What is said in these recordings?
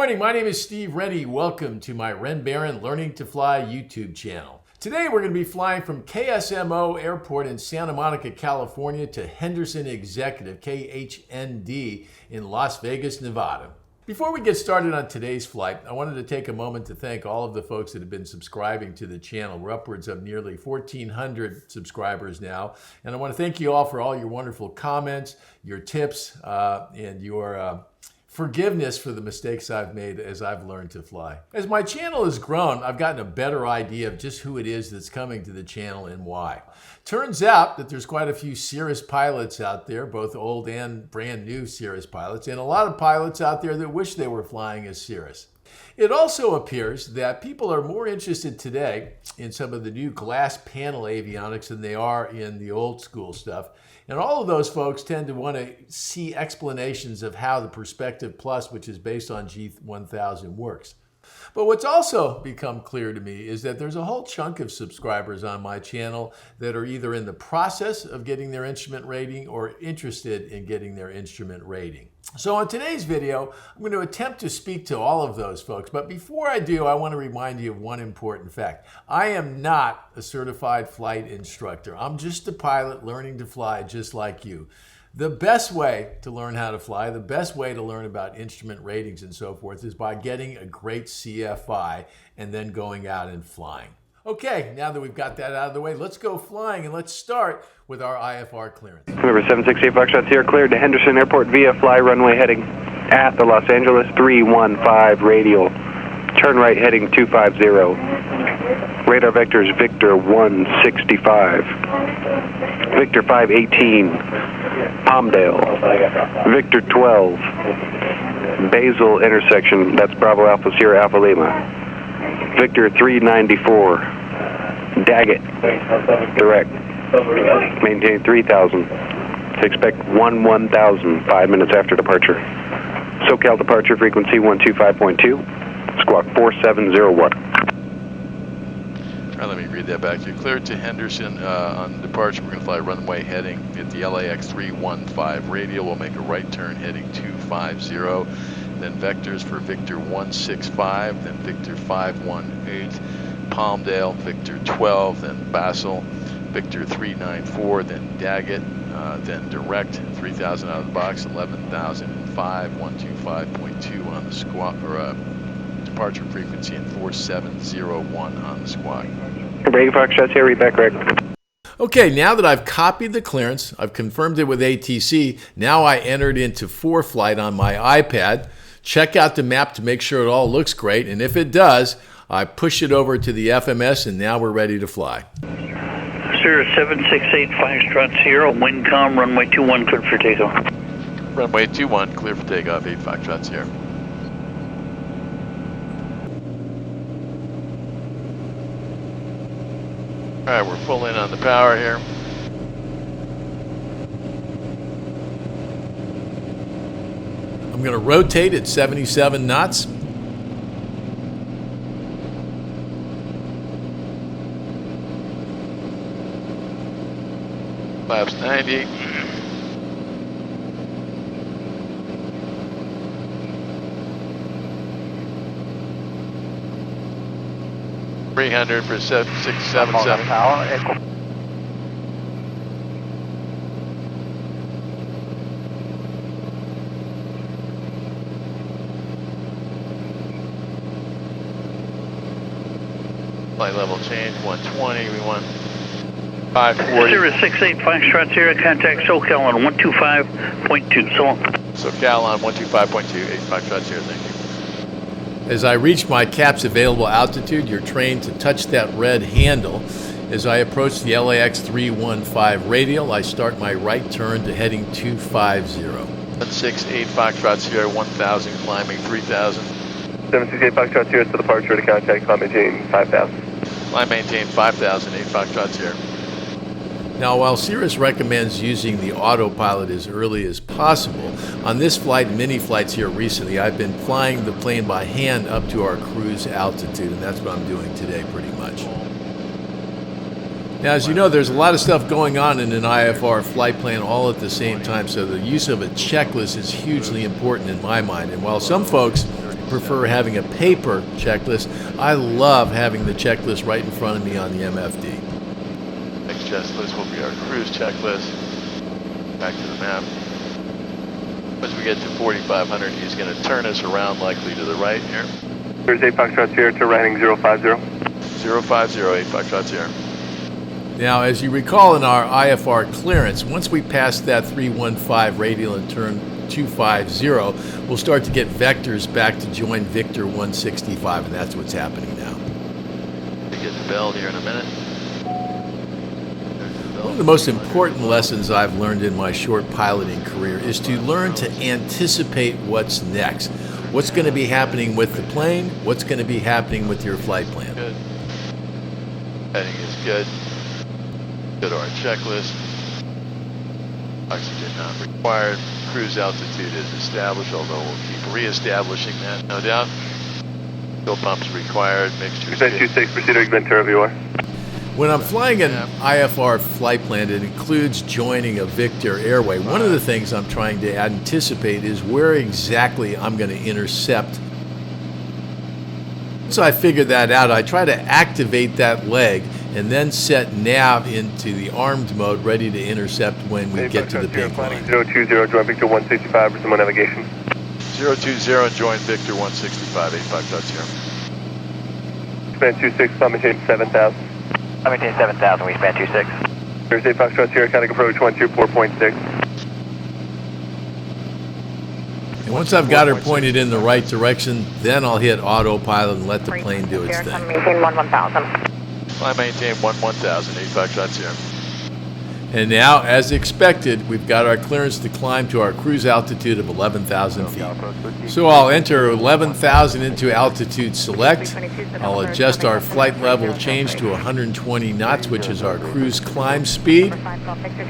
morning, my name is Steve Reddy. Welcome to my Ren Baron Learning to Fly YouTube channel. Today we're going to be flying from KSMO Airport in Santa Monica, California to Henderson Executive, KHND, in Las Vegas, Nevada. Before we get started on today's flight, I wanted to take a moment to thank all of the folks that have been subscribing to the channel. We're upwards of nearly 1,400 subscribers now. And I want to thank you all for all your wonderful comments, your tips, and your forgiveness for the mistakes I've made as I've learned to fly. As my channel has grown, I've gotten a better idea of just who it is that's coming to the channel and why. Turns out that there's quite a few Cirrus pilots out there, both old and brand new Cirrus pilots, and a lot of pilots out there that wish they were flying as Cirrus. It also appears that people are more interested today in some of the new glass panel avionics than they are in the old school stuff. And all of those folks tend to want to see explanations of how the Perspective Plus, which is based on G1000, works. But what's also become clear to me is that there's a whole chunk of subscribers on my channel that are either in the process of getting their instrument rating or interested in getting their instrument rating. So in today's video, I'm going to attempt to speak to all of those folks. But before I do, I want to remind you of one important fact. I am not a certified flight instructor. I'm just a pilot learning to fly just like you. The best way to learn how to fly, the best way to learn about instrument ratings and so forth is by getting a great CFI and then going out and flying. Okay, now that we've got that out of the way, let's go flying and let's start with our IFR clearance. Number 768 Foxtrot Sierra cleared to Henderson Airport via fly runway heading at the Los Angeles 315 radial. Turn right heading 250. Radar vectors Victor 165. Victor 518. Palmdale. Victor 12. Basil intersection, that's Bravo Alpha Sierra Alpha Lima. Victor 394. Daggett. Direct. Maintain 3,000. Expect 1000 5 minutes after departure. SoCal departure frequency 125.2. Squawk 4701. All right, let me read that back to you. Cleared to Henderson on departure. We're going to fly runway heading at the LAX 315 radial. We'll make a right turn heading 250. Then vectors for Victor 165, then Victor 518, Palmdale, Victor 12, then Basel, Victor 394, then Daggett, then direct 3,000 out of the box, 11,005, 125.2 on the squawk, or departure frequency, and 4701 on the squawk. Brady Foxtrot Sierra, read back correct. Okay, now that I've copied the clearance, I've confirmed it with ATC, now I entered into ForeFlight on my iPad. Check out the map to make sure it all looks great, and if it does, I push it over to the FMS, and now we're ready to fly. Cirrus 768 Foxtrot Sierra, Windcom, runway 21, cleared for takeoff. Runway 21, clear for takeoff, 8 Foxtrot Sierra. All right, we're full in on the power here. I'm going to rotate at 77 knots. Flaps 90. $300 for 677. Flight level change 120. We want 540. Cirrus 68 Foxtrot Sierra, contact SoCal on 125.2. So long. SoCal on 125.2, 8 Foxtrot Sierra. Thank you. As I reach my CAPS available altitude, you're trained to touch that red handle. As I approach the LAX 315 radial, I start my right turn to heading 250. 168 Foxtrot Sierra, 1000, climbing 3000. 768 Foxtrot Sierra to departure to contact climb maintain 5,000. Climb maintain 5000, 8 Foxtrot Sierra. Now, while Cirrus recommends using the autopilot as early as possible, on this flight and many flights here recently, I've been flying the plane by hand up to our cruise altitude, and that's what I'm doing today pretty much. Now, as you know, there's a lot of stuff going on in an IFR flight plan all at the same time, so the use of a checklist is hugely important in my mind. And while some folks prefer having a paper checklist, I love having the checklist right in front of me on the MFD. Next checklist will be our cruise checklist. Back to the map. As we get to 4,500, he's going to turn us around likely to the right here. There's 8 Foxtrot Sierra to heading 050. 050, 8 Foxtrot Sierra. Now, as you recall in our IFR clearance, once we pass that 315 radial and turn 250, we'll start to get vectors back to join Victor 165, and that's what's happening now. We get the bell here in a minute. One of the most important lessons I've learned in my short piloting career is to learn to anticipate what's next. What's going to be happening with the plane? What's going to be happening with your flight plan? Good. Heading is good. Go to our checklist. Oxygen not required. Cruise altitude is established, although we'll keep re-establishing that, no doubt. Fuel pumps required. Mixture. 26, proceed to Ventura VOR. When I'm flying an IFR flight plan that includes joining a Victor airway, one of the things I'm trying to anticipate is where exactly I'm going to intercept. Once I figure that out, I try to activate that leg and then set nav into the armed mode, ready to intercept when we get to the pink line. 020, join Victor 165, resume navigation. 020 and join Victor 165, 8 Foxtrot Sierra. Span 26, climb maintain 7,000. I maintain 7,000, we span 26. There's 8 Foxtrot Sierra, counting approach 124.6. And once I've got her pointed in the right direction, then I'll hit autopilot and let the plane do its thing. Maintain 11000. I maintain 1000, 8 Foxtrot Sierra. And now, as expected, we've got our clearance to climb to our cruise altitude of 11,000 feet. So I'll enter 11,000 into altitude select. I'll adjust our flight level change to 120 knots, which is our cruise climb speed.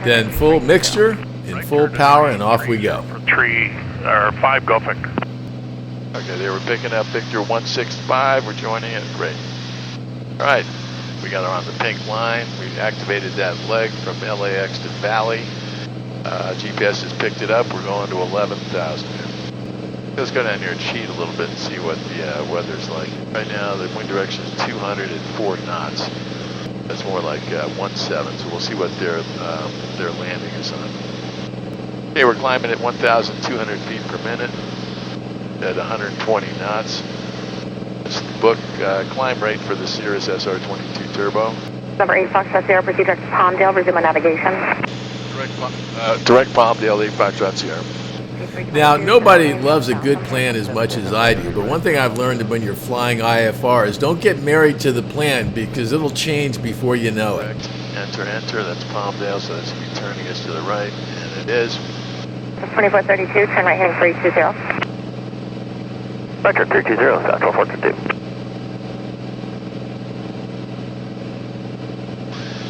Then full mixture in full power, and off we go. 5 Gulfing. Okay, they were picking up Victor 165. We're joining it. Great. All right. We got her on the pink line. We activated that leg from LAX to Valley. GPS has picked it up. We're going to 11,000. Let's go down here and cheat a little bit and see what the weather's like. Right now, the wind direction is 204 knots. That's more like 17, so we'll see what their landing is on. Okay, we're climbing at 1,200 feet per minute at 120 knots. Book climb rate for the Cirrus SR22 Turbo. Number 8 Foxtrot Sierra, proceed direct to Palmdale, resume navigation. Direct Palmdale, 8 Foxtrot Sierra. Now, nobody loves a good plan as much as I do, but one thing I've learned when you're flying IFR is don't get married to the plan because it'll change before you know it. Enter, that's Palmdale, so that's going to be turning us to the right, and it is. 2432, turn right heading 320. Vector 320, South 442.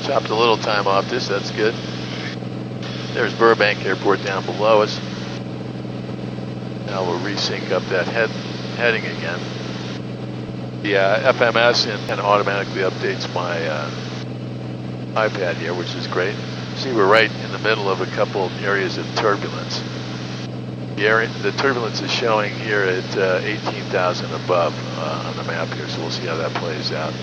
Chopped a little time off this, that's good. There's Burbank Airport down below us. Now we'll resync up that heading again. The FMS and automatically updates my iPad here, which is great. See, we're right in the middle of a couple areas of turbulence. The turbulence is showing here at 18,000 above on the map here, so we'll see how that plays out.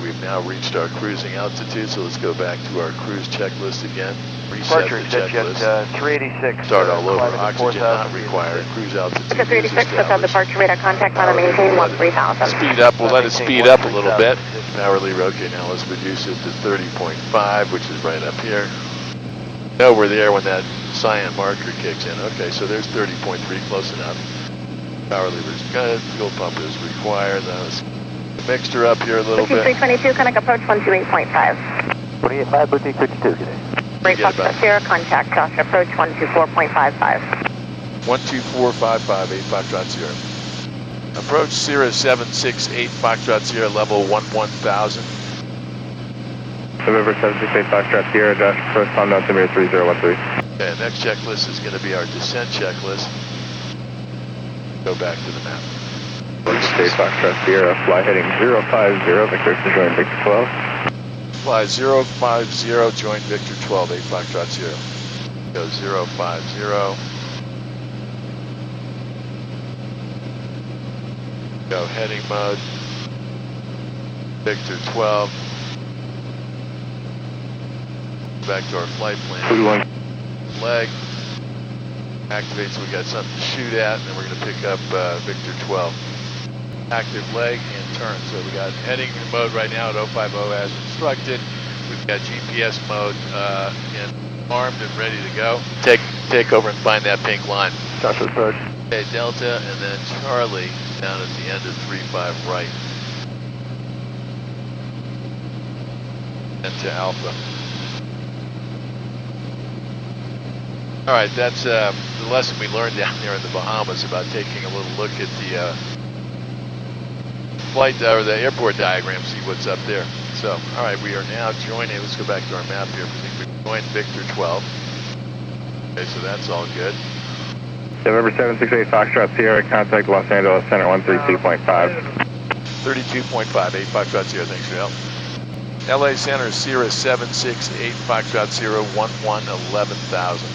We've now reached our cruising altitude, so let's go back to our cruise checklist again. Reset the checklist. 386. Start all over. Oxygen not required. Cruise altitude. 386, without departure radar contact, mount maintain 13,000. Speed up. We'll let it speed up a little bit. Hourly. Okay, now let's reduce it to 30.5, which is right up here. No, we're there when that cyan marker kicks in. Okay, so there's 30.3, close enough. Power lever is good. Fuel pump is required. Let's mixed her up here a little bit. 322, connect approach 128.5. 28.5, boutique 52 today. Break Foxtrot Sierra, contact Josh, approach 124.55. 12455, 8 Foxtrot Sierra. Approach Cirrus 768 Foxtrot Sierra, level 11,000. November 768 Foxtrot Sierra, Josh, first palm down to 3013. Okay, next checklist is going to be our descent checklist. Go back to the map. State Foxtrot Sierra, fly heading 050, Victor to join Victor 12. Fly 050, join Victor 12, 8 Foxtrot Sierra. Go 050. Go heading mode. Victor 12. Back to our flight plan. Leg. Activate so we got something to shoot at, and then we're going to pick up Victor 12. Active leg and turn. So we got heading mode right now at 050 as instructed. We've got GPS mode and armed and ready to go. Take over and find that pink line. Joshua Third. Okay, Delta and then Charlie down at the end of 35 right. And to Alpha. All right, that's the lesson we learned down there in the Bahamas about taking a little look at the flight or the airport diagram, see what's up there. So, all right, we are now joining. Let's go back to our map here. I think we've joined Victor 12. Okay, so that's all good. November 768 Foxtrot Sierra, contact Los Angeles Center 132.5. 32.5, 8 Foxtrot Sierra, thanks for your help. LA Center, Cirrus 768 Foxtrot Sierra, 11,000.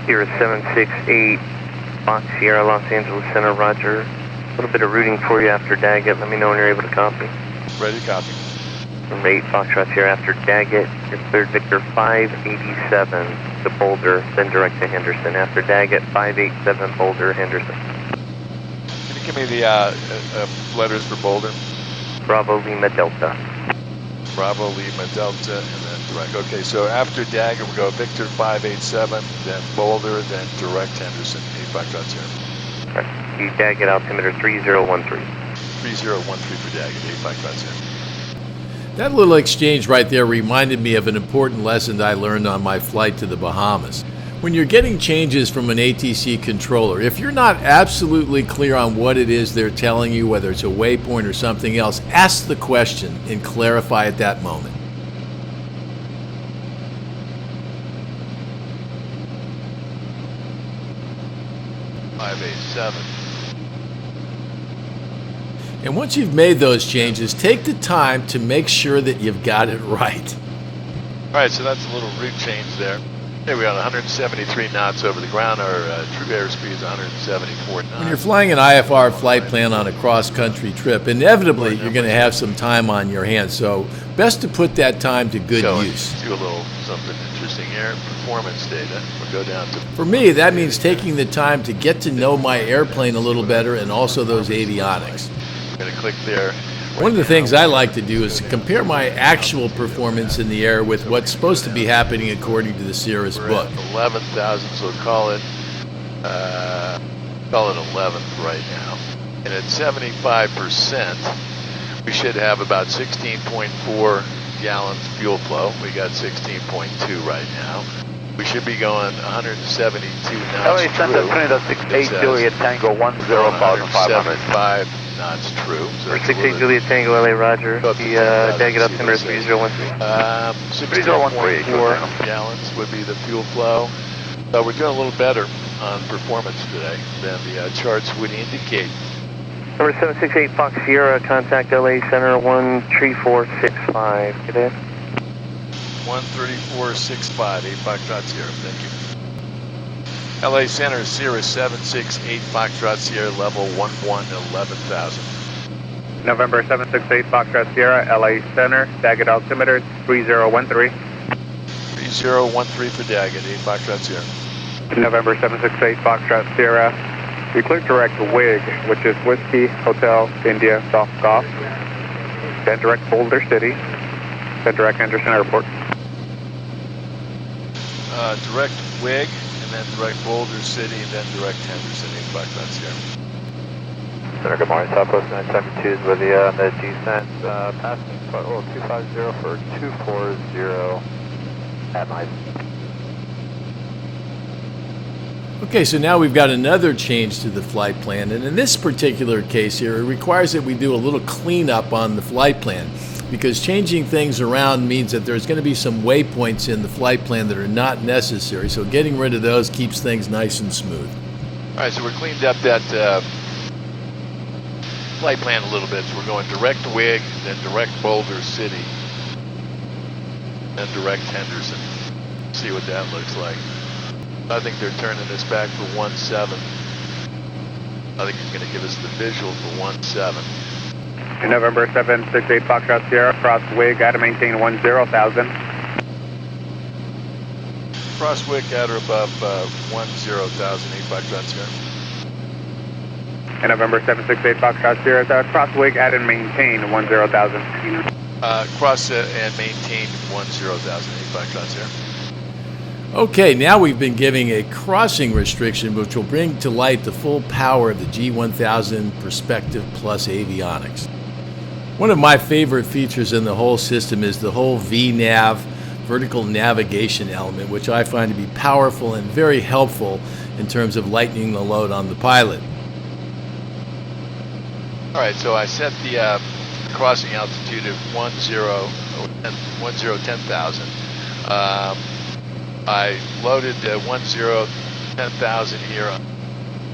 Cirrus 768 Fox Sierra, Los Angeles Center, roger. A little bit of routing for you after Daggett. Let me know when you're able to copy. Ready to copy. Number 8 Foxtrot Sierra after Daggett. You're cleared Victor 587 to Boulder, then direct to Henderson. After Daggett, 587 Boulder, Henderson. Can you give me the letters for Boulder? Bravo Lima Delta. Bravo Lima Delta and then direct. Okay, so after Daggett we go Victor 587, then Boulder, then direct Henderson, 8 Foxtrot Sierra. Right. The Daggett altimeter 3013. 3013 for Daggett, 8 Foxtrot Sierra. That little exchange right there reminded me of an important lesson that I learned on my flight to the Bahamas. When you're getting changes from an ATC controller, if you're not absolutely clear on what it is they're telling you, whether it's a waypoint or something else, ask the question and clarify at that moment. And once you've made those changes, take the time to make sure that you've got it right. All right, so that's a little route change there. Okay, we're on 173 knots over the ground. Our true airspeed is 174 knots. When you're flying an IFR flight plan on a cross-country trip, inevitably you're going to have some time on your hands, so best to put that time to good use. Do a little something interesting here. Performance data. We'll go down to... For me, that means taking the time to get to know my airplane a little better and also those avionics. I'm going to click there. One of the things I like to do is to compare my actual performance in the air with what's supposed to be happening according to the Cirrus book. 11,000, so call it 11th right now. And at 75%, we should have about 16.4 gallons fuel flow. We got 16.2 right now. We should be going 172 knots. LA Center, Trinidad 68 Juliet Tango 10,500. Knots true. So 68 Juliet Tango LA, roger. The Daggett altimeter 3013. 16.4 gallons would be the fuel flow. So we're doing a little better on performance today than the charts would indicate. Number 768 Fox Sierra, contact LA Center 13465. Get in. 13465, 8 Foxtrot Sierra, thank you. LA Center, Cirrus 768 Foxtrot Sierra, level 11,000. November 768 Foxtrot Sierra, LA Center, Daggett altimeter 3013. 3013 for Daggett, 8 Foxtrot Sierra. November 768 Foxtrot Sierra, we clear direct WIG, which is Whiskey Hotel India Golf, then direct Boulder City, then direct Henderson Airport. Direct WIG, and then direct Boulder City, and then direct Henderson, 8 Foxtrot Sierra. Center, good morning. Southwest 972 is with you on the descent. Passing 250 for 240 at night. Okay, so now we've got another change to the flight plan, and in this particular case here, it requires that we do a little cleanup on the flight plan, because changing things around means that there's going to be some waypoints in the flight plan that are not necessary, so getting rid of those keeps things nice and smooth. All right, so we're cleaned up that flight plan a little bit. So we're going direct WIG, then direct Boulder City, then direct Henderson. See what that looks like. I think they're turning this back for 17. I think he's going to give us the visual for 17. November 768 Foxtrot Sierra, cross wig at and maintain 10,000. Cross wick at or above 10,000, 8 Foxtrot Sierra. And November 768 Foxtrot Sierra, cross wig at and maintain 10,000. Cross and maintain 10,000, 8 Foxtrot Sierra. Okay, now we've been giving a crossing restriction which will bring to light the full power of the G1000 Perspective plus avionics. One of my favorite features in the whole system is the whole VNAV, vertical navigation element, which I find to be powerful and very helpful in terms of lightening the load on the pilot. All right, so I set the crossing altitude of 10,000. I loaded 10,000 here on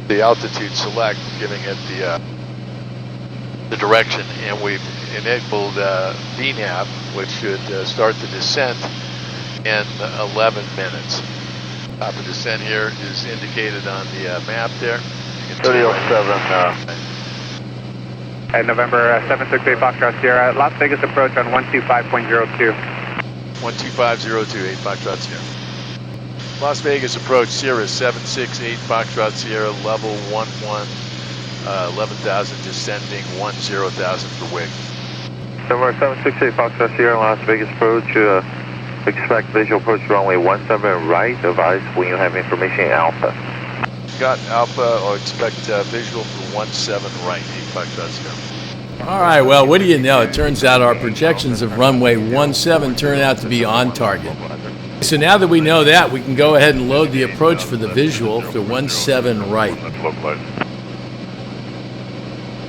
the altitude select, giving it the direction, and we've enabled VNAV, which should start the descent in 11 minutes. The descent here is indicated on the map there. 307. At November 768 Foxtrot Sierra, Las Vegas approach on 125.02. 12502, 8 Foxtrot Sierra. Las Vegas approach, Cirrus 768 Foxtrot Sierra, level 11, 11,000 descending, 10,000 for wig. November 768 Foxtrot Sierra, Las Vegas approach, expect visual approach runway 17 right, advise when you have information Alpha. Got Alpha, or expect visual for 17 right, 8 Foxtrot Sierra. All right, well, what do you know? It turns out our projections of runway 17 turn out to be on target. So now that we know that, we can go ahead and load the approach for the visual for 17 right.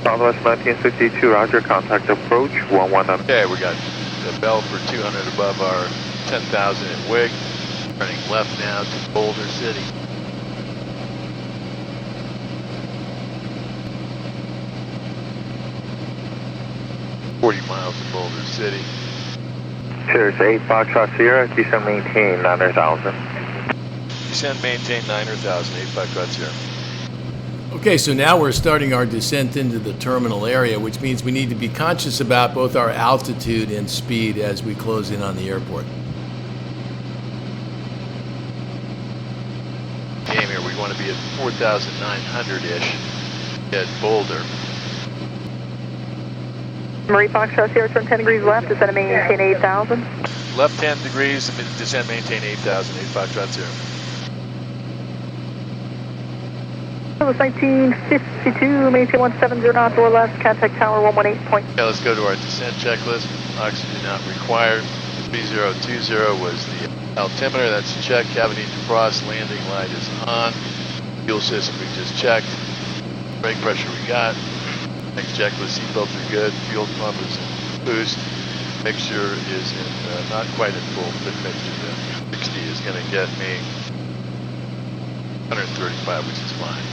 Southwest 1962, roger, contact approach 11. Okay, we got the bell for 200 above our 10,000 at wig. Turning left now to Boulder City. miles to Boulder City. Cirrus 8 Foxtrot Sierra, descend maintain 900,000. Descend maintain 900,000, 8 Foxtrot Sierra. Okay, so now we're starting our descent into the terminal area, which means we need to be conscious about both our altitude and speed as we close in on the airport. Game here, we want to be at 4,900-ish at Boulder. Marie Foxtrot Sierra, turn 10 degrees left, descend and maintain 8,000. Left 10 degrees, descend maintain 8,000, 8 Foxtrot Sierra. It was 1952, maintain 170 knots or less, contact tower 118. Okay, let's go to our descent checklist. Oxygen not required. 3020 was the altimeter, that's checked. Cavity defrost, landing light is on. Fuel system we just checked. Brake pressure we got. Next checklist, seatbelts are good. Fuel pump is in boost. Mixture is in not quite at full, but mixture 60 is going to get me 135, which is fine.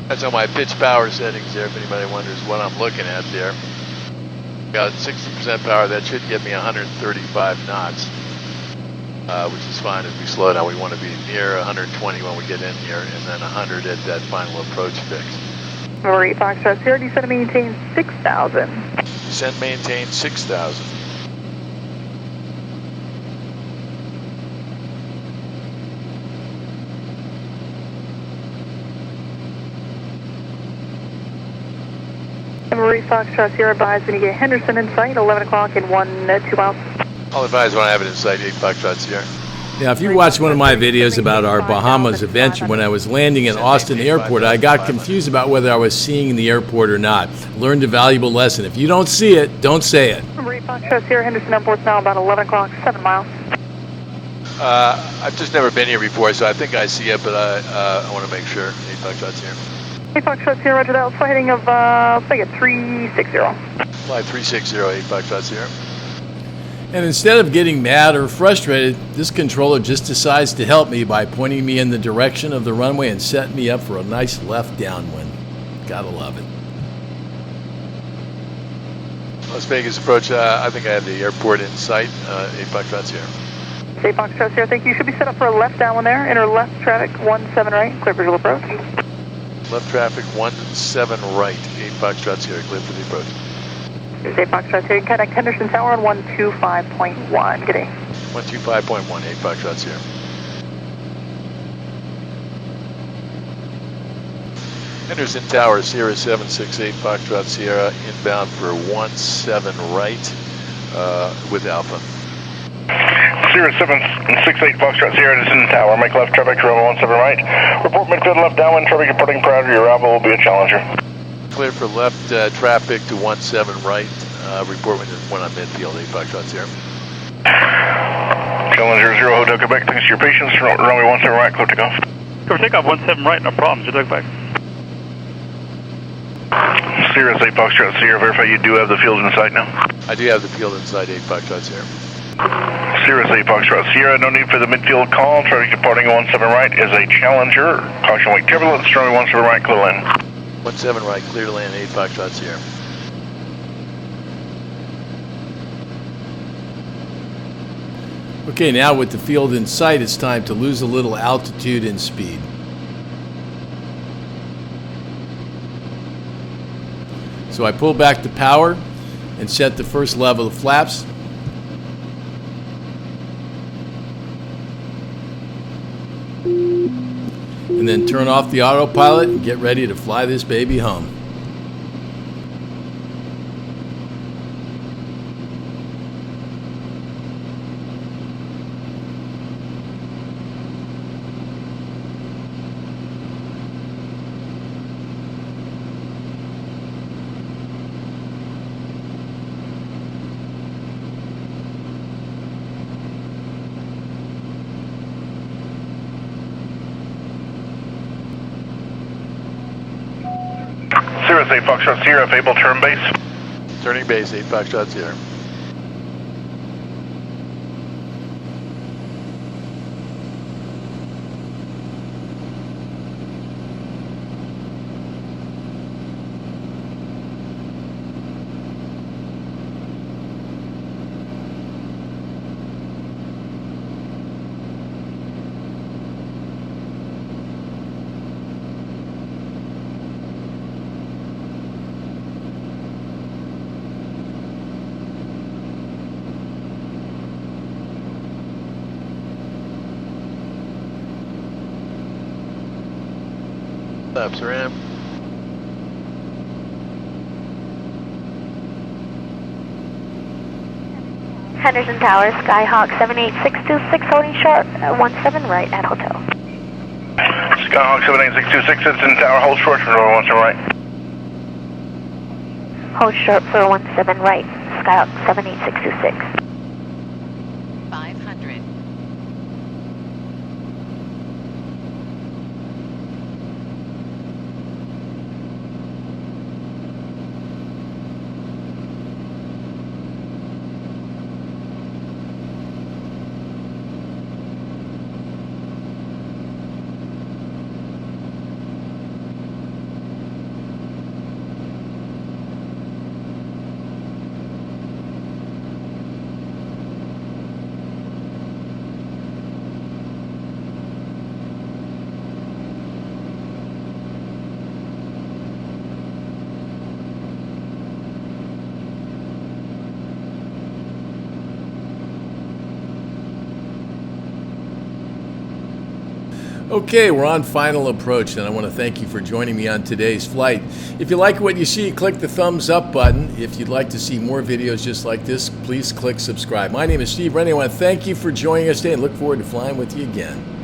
That's on my pitch power settings there, if anybody wonders what I'm looking at there. Got 60% power, that should get me 135 knots, which is fine as we slow down. We want to be near 120 when we get in here, and then 100 at that final approach fix. Marie Foxtrot Sierra, descend and maintain 6,000. Descend maintain 6,000. Marie Foxtrot Sierra, advise when you get Henderson in sight, 11 o'clock in 2 miles. I'll advise when I have it in sight, 8 Foxtrot Sierra. Now, if you watched one of my videos about our Bahamas adventure, when I was landing at Austin Airport, I got confused about whether I was seeing the airport or not. Learned a valuable lesson. If you don't see it, don't say it. Marie Foxtrot Sierra, Henderson Airport's now about 11 o'clock, 7 miles. I've just never been here before, so I think I see it, but I want to make sure. 8 Foxtrot Sierra. 8 Foxtrot Sierra, roger that. Let's fly heading of, say, at 360. Fly 360, 8 Foxtrot Sierra. And instead of getting mad or frustrated, this controller just decides to help me by pointing me in the direction of the runway and setting me up for a nice left downwind. Gotta love it. Las Vegas approach, I think I have the airport in sight, 8 Foxtrot Sierra. 8 Foxtrot Sierra, thank you. You should be set up for a left downwind there. Enter left traffic, 17 right, clear visual approach. Left traffic 17 right, 8 Foxtrot Sierra, clear for the approach. Here's 8 Foxtrot Sierra, contact Henderson Tower on 125.1. Good day. 125.1, 8 Foxtrot Sierra. Henderson Tower, Sierra 768, Foxtrot Sierra, inbound for 17 right with Alpha. Sierra 768, Foxtrot Sierra, Henderson Tower, make left traffic to runway 17 right. Report midfield left downwind traffic departing prior to your arrival will be a Challenger. Clear for left traffic to 17 right, report when on midfield, 8 Foxtrot Sierra. Challenger 0, Hotel Quebec, thanks for your patience, runway 17 right, clear takeoff. Cover takeoff 17 right, no problems, you're back. Cirrus 8 Foxtrot Sierra, verify you do have the field in sight now. I do have the field inside 8 Foxtrot Sierra. Cirrus 8 Foxtrot Sierra, no need for the midfield call. Traffic departing 17 right is a Challenger. Caution wake turbulence, runway 17 right, clear to land. 17 right, clear to land, 8 Foxtrot Sierra. Okay, now with the field in sight, it's time to lose a little altitude and speed. So I pull back the power and set the first level of flaps. And then turn off the autopilot and get ready to fly this baby home. Cirrus 8 Foxtrot Sierra, if able, turn base. Turning base, 8 Foxtrot Sierra. Laps around. Henderson Tower, Skyhawk 78626, holding short, 17 right at hotel. Skyhawk 78626, Henderson Tower, hold short for runway 17 right. Hold short for 17 right, Skyhawk 78626. 500. Okay, we're on final approach, and I want to thank you for joining me on today's flight. If you like what you see, click the thumbs up button. If you'd like to see more videos just like this, please click subscribe. My name is Steve Ren. I want to thank you for joining us today and look forward to flying with you again.